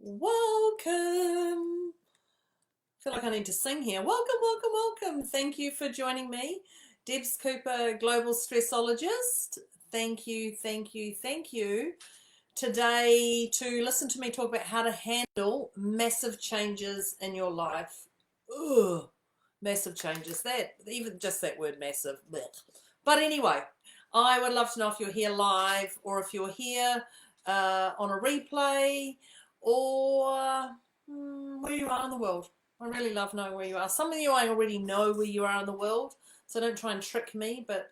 Welcome. I feel like I need to sing here. Welcome, welcome, welcome. Thank you for joining me. Debz Cooper, Global Stressologist. Thank you, thank you, thank you. Today, to listen to me talk about how to handle massive changes in your life. Ugh, massive changes. That, even just that word massive. Blech. But anyway, I would love to know if you're here live or if you're here on a replay or where you are in the world. I really love knowing where you are. Some of you I already know where you are in the world, so don't try and trick me, but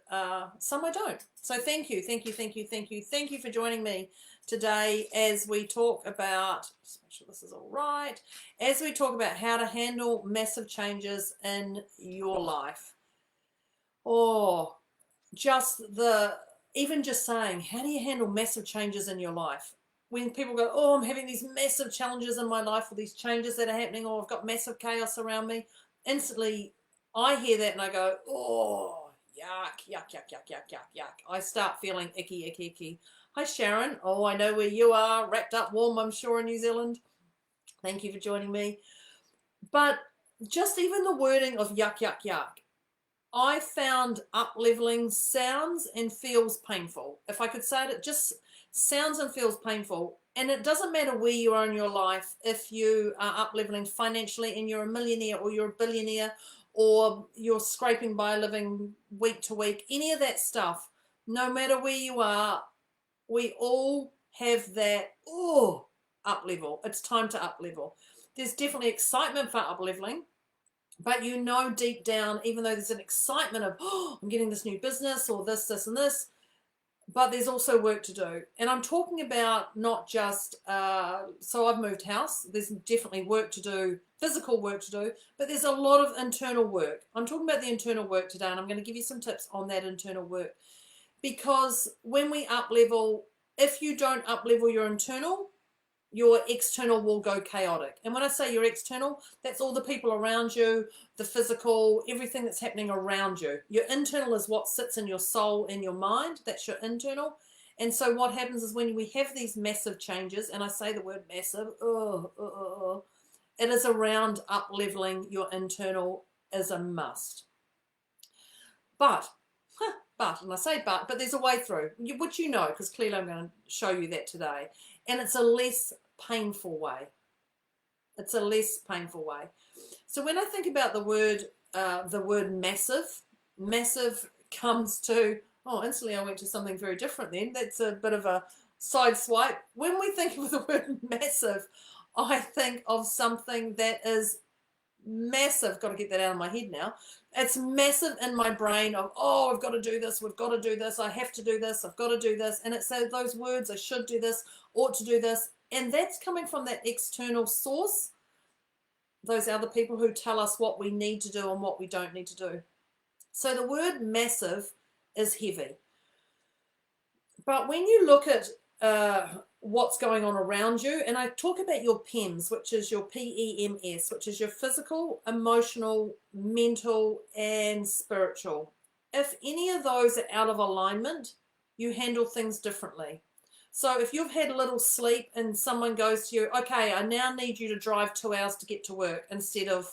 some I don't. So thank you, thank you, thank you, thank you, thank you for joining me today as we talk about, just make sure this is all right, as we talk about how to handle massive changes in your life. Or even just saying, how do you handle massive changes in your life? When people go, oh, I'm having these massive challenges in my life, or these changes that are happening, or I've got massive chaos around me, instantly I hear that and I go, oh, yuck, yuck, yuck, yuck, yuck, yuck, yuck. I start feeling icky, icky, icky. Hi, Sharon. Oh, I know where you are, wrapped up warm, I'm sure, in New Zealand. Thank you for joining me. But just even the wording of yuck, yuck, yuck, I found up-leveling sounds and feels painful. If I could say it just sounds and feels painful. And it doesn't matter where you are in your life, if you are up-leveling financially and you're a millionaire or you're a billionaire or you're scraping by living week to week, any of that stuff, no matter where you are, we all have that, up-level. It's time to up-level. There's definitely excitement for up-leveling. But you know deep down, even though there's an excitement of, oh, I'm getting this new business or this, and this, but there's also work to do. And I'm talking about not just, so I've moved house. There's definitely work to do, physical work to do, but there's a lot of internal work. I'm talking about the internal work today, and I'm going to give you some tips on that internal work. Because when we up level, if you don't up level your internal, your external will go chaotic. And when I say your external, that's all the people around you, the physical, everything that's happening around you. Your internal is what sits in your soul and your mind. That's your internal. And so what happens is when we have these massive changes, and I say the word massive, it is around up leveling your internal is a must. But, and I say but there's a way through, which you know, because clearly I'm going to show you that today. And it's a less painful way. It's a less painful way. So when I think about the word massive comes to, instantly I went to something very different then. That's a bit of a side swipe. When we think of the word massive, I think of something that is massive. Got to get that out of my head now. It's massive in my brain of, I've got to do this, we've got to do this, I have to do this, I've got to do this. And it's those words, I should do this, ought to do this. And that's coming from that external source, those other people who tell us what we need to do and what we don't need to do. So the word massive is heavy. But when you look at what's going on around you, and I talk about your PEMS, which is your PEMS, which is your physical, emotional, mental, and spiritual. If any of those are out of alignment, you handle things differently. So if you've had a little sleep and someone goes to you, okay, I now need you to drive 2 hours to get to work instead of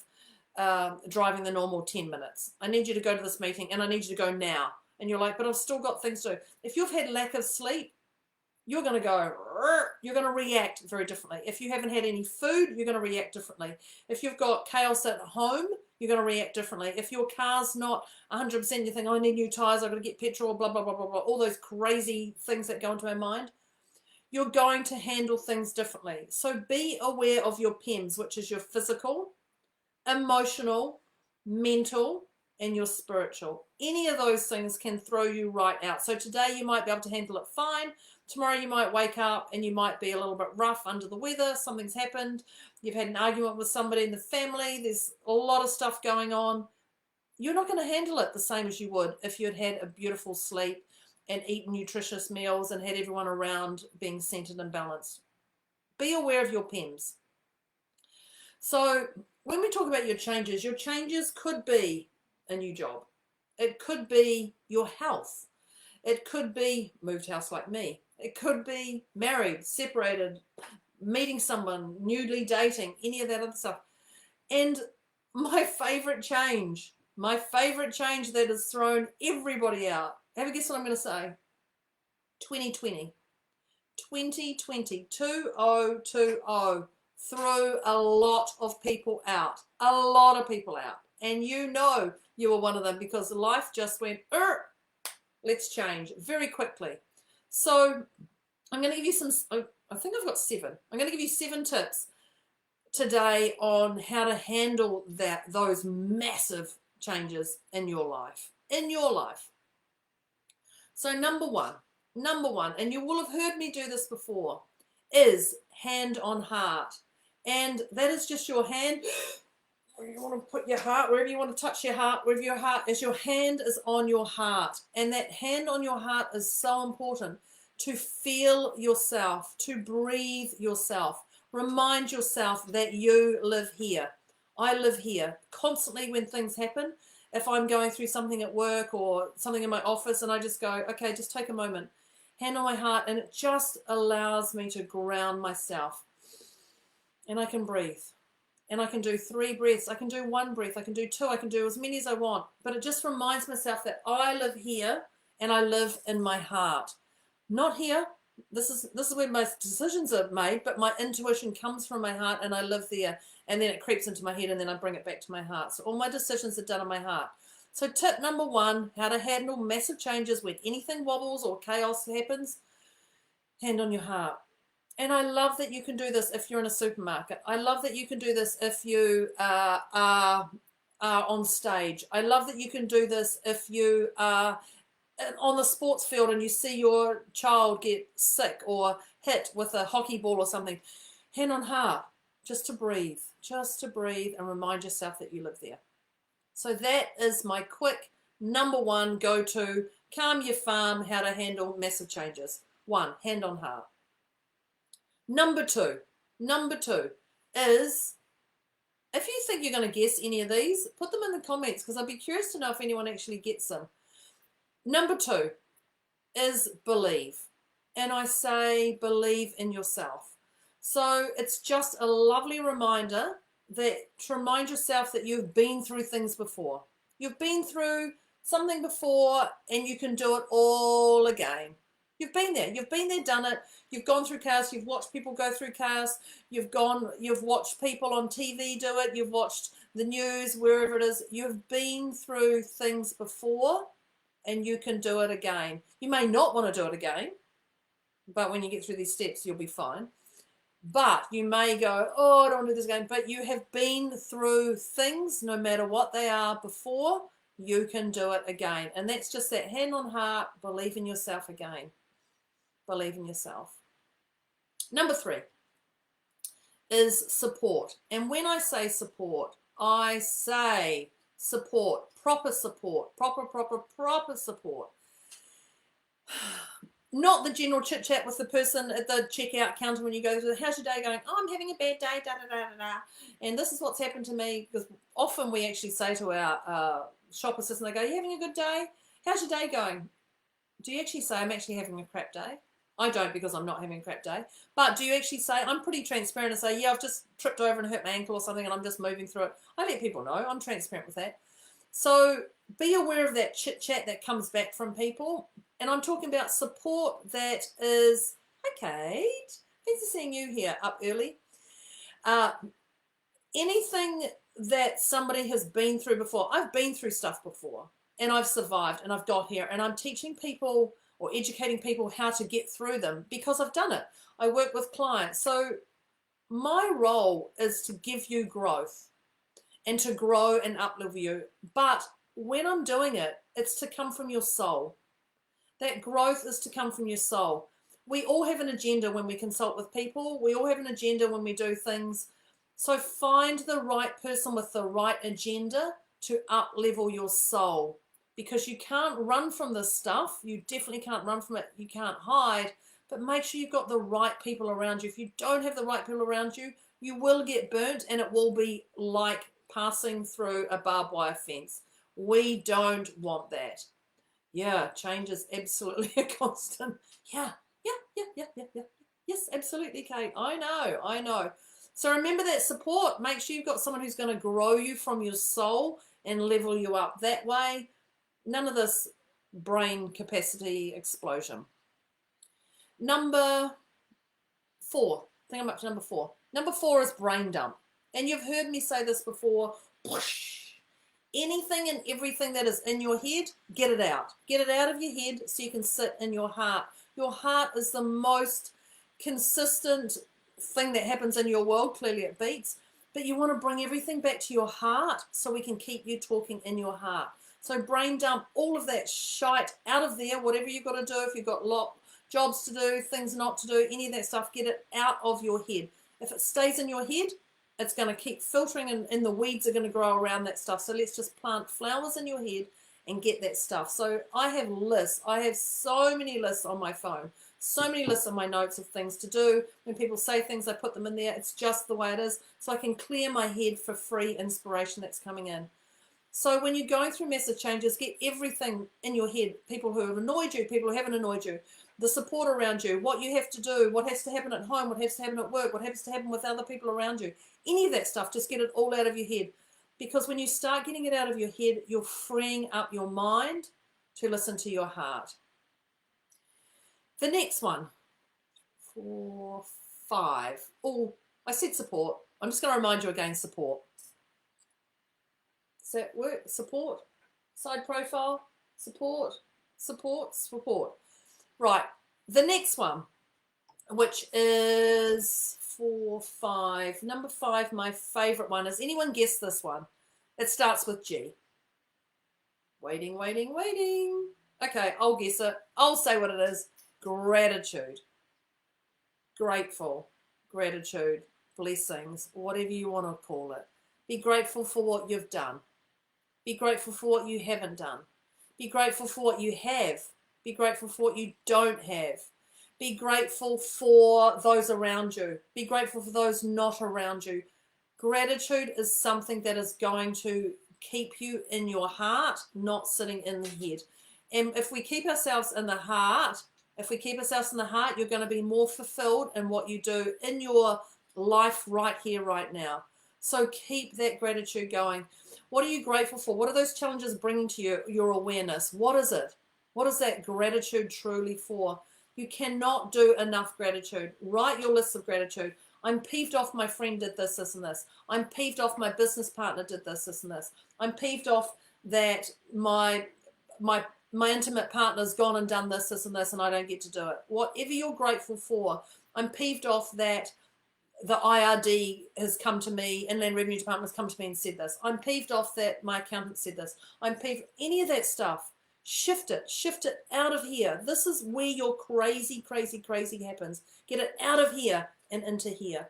driving the normal 10 minutes. I need you to go to this meeting and I need you to go now. And you're like, but I've still got things to do. If you've had lack of sleep, you're going to go, you're going to react very differently. If you haven't had any food, you're going to react differently. If you've got chaos at home, you're going to react differently. If your car's not 100%, you think, I need new tires, I've got to get petrol, blah, blah, blah, blah, blah, all those crazy things that go into our mind, you're going to handle things differently. So be aware of your PEMS, which is your physical, emotional, mental, and your spiritual. Any of those things can throw you right out. So today you might be able to handle it fine. Tomorrow you might wake up and you might be a little bit rough under the weather. Something's happened. You've had an argument with somebody in the family. There's a lot of stuff going on. You're not going to handle it the same as you would if you'd had a beautiful sleep and eaten nutritious meals and had everyone around being centered and balanced. Be aware of your PEMS. So when we talk about your changes could be a new job. It could be your health. It could be moved house like me. It could be married, separated, meeting someone, newly dating, any of that other stuff. And my favorite change that has thrown everybody out. Have a guess what I'm going to say? 2020. 2020, 2020 threw a lot of people out. A lot of people out. And you know you were one of them because life just went, let's change very quickly. So I'm going to give you some, I think I've got 7. I'm going to give you 7 tips today on how to handle those massive changes in your life. So number one, and you will have heard me do this before, is hand on heart. And that is just your hand where you want to put your heart, wherever you want to touch your heart, wherever your heart is, your hand is on your heart. And that hand on your heart is so important to feel yourself, to breathe yourself. Remind yourself that you live here. I live here. Constantly when things happen, if I'm going through something at work or something in my office and I just go, okay, just take a moment, hand on my heart, and it just allows me to ground myself. And I can breathe. And I can do 3 breaths. I can do 1 breath. I can do 2. I can do as many as I want. But it just reminds myself that I live here and I live in my heart. Not here. This is where my decisions are made, but my intuition comes from my heart and I live there, and then it creeps into my head and then I bring it back to my heart. So all my decisions are done in my heart. So tip number 1, how to handle massive changes when anything wobbles or chaos happens, hand on your heart. And I love that you can do this if you're in a supermarket. I love that you can do this if you are on stage. I love that you can do this if you are on the sports field and you see your child get sick or hit with a hockey ball or something. Hand on heart, just to breathe and remind yourself that you live there. So that is my quick number 1 go-to, calm your farm, how to handle massive changes. 1, hand on heart. Number two is, if you think you're going to guess any of these, put them in the comments because I'd be curious to know if anyone actually gets them. Number 2 is believe. And I say believe in yourself. So it's just a lovely reminder to remind yourself that you've been through things before. You've been through something before and you can do it all again. You've been there, done it. You've gone through chaos. You've watched people go through chaos. You've watched people on TV do it. You've watched the news, wherever it is. You've been through things before and you can do it again. You may not want to do it again, but when you get through these steps, you'll be fine. But you may go, oh, I don't want to do this again. But you have been through things, no matter what they are, before. You can do it again. And that's just that hand on heart, believe in yourself again. Believe in yourself. Number 3 is support. And when I say support, I say support, proper support, proper support. Not the general chit chat with the person at the checkout counter when you go to, how's your day going? Oh, I'm having a bad day, da da da da da. And this is what's happened to me, because often we actually say to our shop assistant, they go, you having a good day? How's your day going? Do you actually say, I'm actually having a crap day? I don't, because I'm not having a crap day. But do you actually say, I'm pretty transparent and say, yeah, I've just tripped over and hurt my ankle or something and I'm just moving through it. I let people know. I'm transparent with that. So be aware of that chit chat that comes back from people. And I'm talking about support that is, hi Kate, thanks for seeing you here up early. Anything that somebody has been through before. I've been through stuff before and I've survived and I've got here, and I'm teaching people or educating people how to get through them because I've done it. I work with clients. So my role is to give you growth and to grow and up-level you. But when I'm doing it, it's to come from your soul. That growth is to come from your soul. We all have an agenda when we consult with people. We all have an agenda when we do things. So find the right person with the right agenda to up-level your soul, because you can't run from this stuff. You definitely can't run from it. You can't hide, but make sure you've got the right people around you. If you don't have the right people around you, you will get burnt, and it will be like passing through a barbed wire fence. We don't want that. Yeah, change is absolutely a constant. Yeah. Yes, absolutely, Kate. I know, I know. So remember that support. Make sure you've got someone who's going to grow you from your soul and level you up that way. None of this brain capacity explosion. Number 4. I think I'm up to number 4. Number 4 is brain dump. And you've heard me say this before. Anything and everything that is in your head, get it out. Get it out of your head so you can sit in your heart. Your heart is the most consistent thing that happens in your world. Clearly it beats. But you want to bring everything back to your heart so we can keep you talking in your heart. So brain dump all of that shite out of there, whatever you've got to do. If you've got jobs to do, things not to do, any of that stuff, get it out of your head. If it stays in your head, it's going to keep filtering and the weeds are going to grow around that stuff. So let's just plant flowers in your head and get that stuff. So I have lists. I have so many lists on my phone, so many lists on my notes of things to do. When people say things, I put them in there. It's just the way it is. So I can clear my head for free inspiration that's coming in. So when you're going through massive changes, get everything in your head. People who have annoyed you, people who haven't annoyed you, the support around you, what you have to do, what has to happen at home, what has to happen at work, what has to happen with other people around you. Any of that stuff, just get it all out of your head. Because when you start getting it out of your head, you're freeing up your mind to listen to your heart. The next one, 4, 5. Oh, I said support. I'm just going to remind you again, support. Does that work? Support, side profile, support, support, support. Right, the next one, which is 4, 5. Number 5, my favorite one. Has anyone guessed this one? It starts with G. Waiting, waiting, waiting. Okay, I'll guess it. I'll say what it is. Gratitude. Grateful. Gratitude. Blessings. Whatever you want to call it. Be grateful for what you've done. Be grateful for what you haven't done. Be grateful for what you have. Be grateful for what you don't have. Be grateful for those around you. Be grateful for those not around you. Gratitude is something that is going to keep you in your heart, not sitting in the head. And if we keep ourselves in the heart, you're going to be more fulfilled in what you do in your life right here, right now. So keep that gratitude going. What are you grateful for? What are those challenges bringing to you? Your awareness. What is it? What is that gratitude truly for? You cannot do enough gratitude. Write your list of gratitude. I'm peeved off my friend did this, this, and this. I'm peeved off my business partner did this, this, and this. I'm peeved off that my intimate partner's gone and done this, this, and this, and I don't get to do it. Whatever you're grateful for. I'm peeved off that the IRD has come to me, Inland Revenue Department has come to me and said this. I'm peeved off that my accountant said this. I'm peeved. Any of that stuff, shift it out of here. This is where your crazy, crazy, crazy happens. Get it out of here and into here.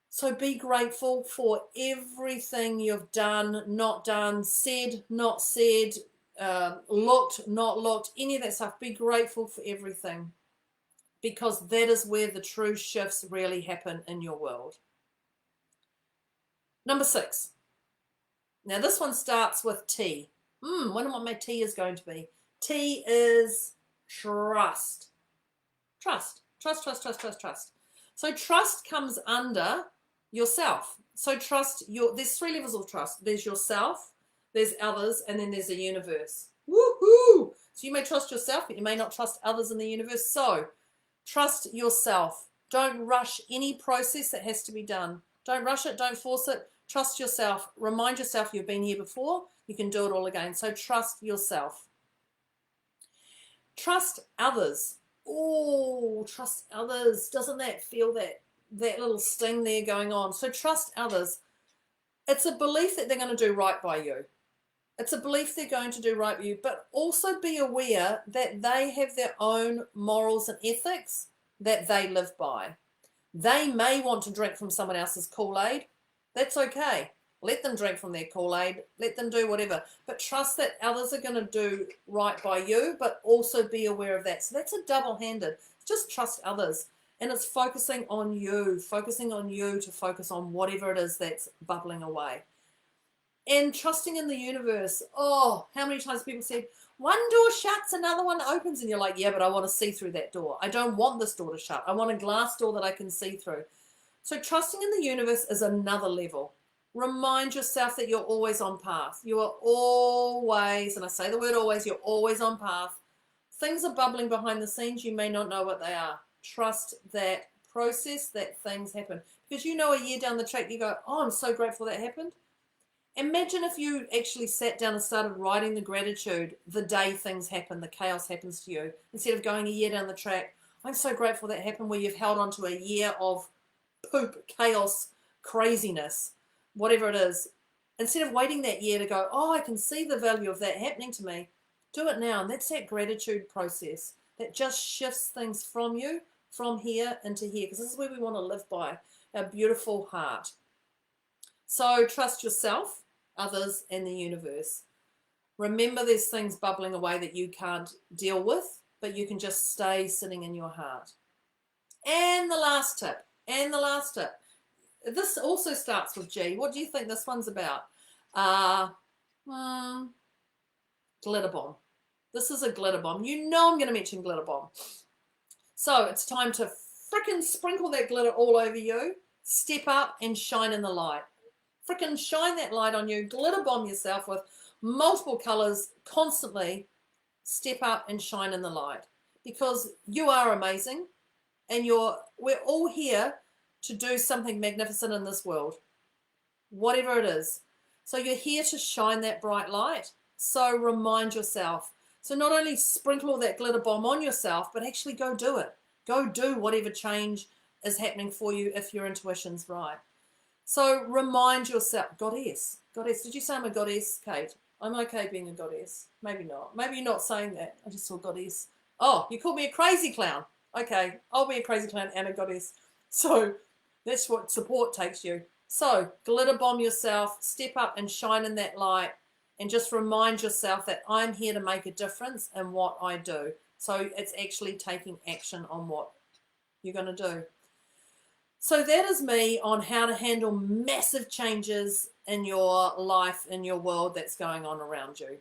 So be grateful for everything you've done, not done, said, not said, looked, not looked, any of that stuff. Be grateful for everything, because that is where the true shifts really happen in your world. Number 6. Now this one starts with T. Wonder what my T is going to be. T is trust. Trust. Trust, trust, trust, trust, trust. So trust comes under yourself. So there's 3 levels of trust. There's yourself, there's others, and then there's the universe. Woohoo! So you may trust yourself, but you may not trust others in the universe. So trust yourself. Don't rush any process that has to be done. Don't rush it. Don't force it. Trust yourself. Remind yourself you've been here before. You can do it all again. So trust yourself. Trust others. Oh, trust others. Doesn't that feel that little sting there going on? So trust others. It's a belief that they're going to do right by you. It's a belief they're going to do right by you, but also be aware that they have their own morals and ethics that they live by. They may want to drink from someone else's Kool-Aid. That's okay. Let them drink from their Kool-Aid. Let them do whatever. But trust that others are going to do right by you, but also be aware of that. So that's a double-handed. Just trust others. And it's focusing on you to focus on whatever it is that's bubbling away. And trusting in the universe. Oh, how many times people said, one door shuts, another one opens. And you're like, yeah, but I want to see through that door. I don't want this door to shut. I want a glass door that I can see through. So trusting in the universe is another level. Remind yourself that you're always on path. You are always, and I say the word always, you're always on path. Things are bubbling behind the scenes. You may not know what they are. Trust that process, that things happen. Because you know a year down the track, you go, oh, I'm so grateful that happened. Imagine if you actually sat down and started writing the gratitude the day things happen, the chaos happens to you, instead of going a year down the track. I'm so grateful that happened, where you've held on to a year of poop, chaos, craziness, whatever it is. Instead of waiting that year to go, oh, I can see the value of that happening to me, do it now. And that's that gratitude process that just shifts things from you, from here into here, because this is where we want to live by, our beautiful heart. So trust yourself, others, and the universe. Remember, there's things bubbling away that you can't deal with, but you can just stay sitting in your heart. And the last tip, this also starts with G. What do you think this one's about? Glitter bomb. This is a glitter bomb. You know I'm going to mention glitter bomb. So it's time to frickin' sprinkle that glitter all over you. Step up and shine in the light. Frickin' shine that light on you. Glitter bomb yourself with multiple colors constantly. Step up and shine in the light, because you are amazing, and we're all here to do something magnificent in this world, whatever it is. So you're here to shine that bright light. So remind yourself. So not only sprinkle all that glitter bomb on yourself, but actually go do it. Go do whatever change is happening for you if your intuition's right. So remind yourself, goddess. Did you say I'm a goddess, Kate? I'm okay being a goddess. Maybe not. Maybe you're not saying that. I just saw goddess. Oh, you called me a crazy clown. Okay, I'll be a crazy clown and a goddess. So that's what support takes you. So glitter bomb yourself, step up and shine in that light, and just remind yourself that I'm here to make a difference in what I do. So it's actually taking action on what you're going to do. So that is me on how to handle massive changes in your life, in your world that's going on around you.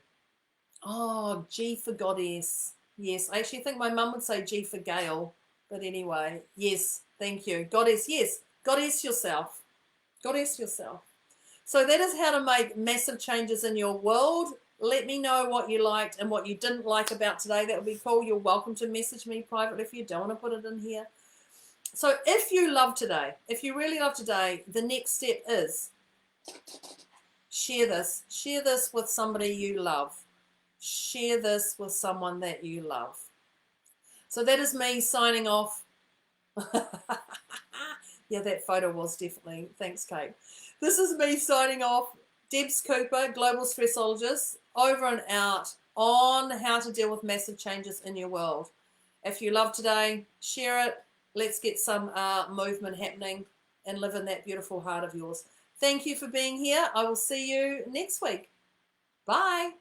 Oh, G for goddess. Yes, I actually think my mum would say G for Gail. But anyway, yes, thank you. Goddess, yes. Goddess yourself. Goddess yourself. So that is how to make massive changes in your world. Let me know what you liked and what you didn't like about today. That would be cool. You're welcome to message me privately if you don't want to put it in here. So if you love today, if you really love today, the next step is share this. Share this with somebody you love. Share this with someone that you love. So that is me signing off. Yeah, that photo was definitely. Thanks, Kate. This is me signing off. Debz Cooper, Global Stressologist, over and out on how to deal with massive changes in your world. If you love today, share it. Let's get some movement happening and live in that beautiful heart of yours. Thank you for being here. I will see you next week. Bye.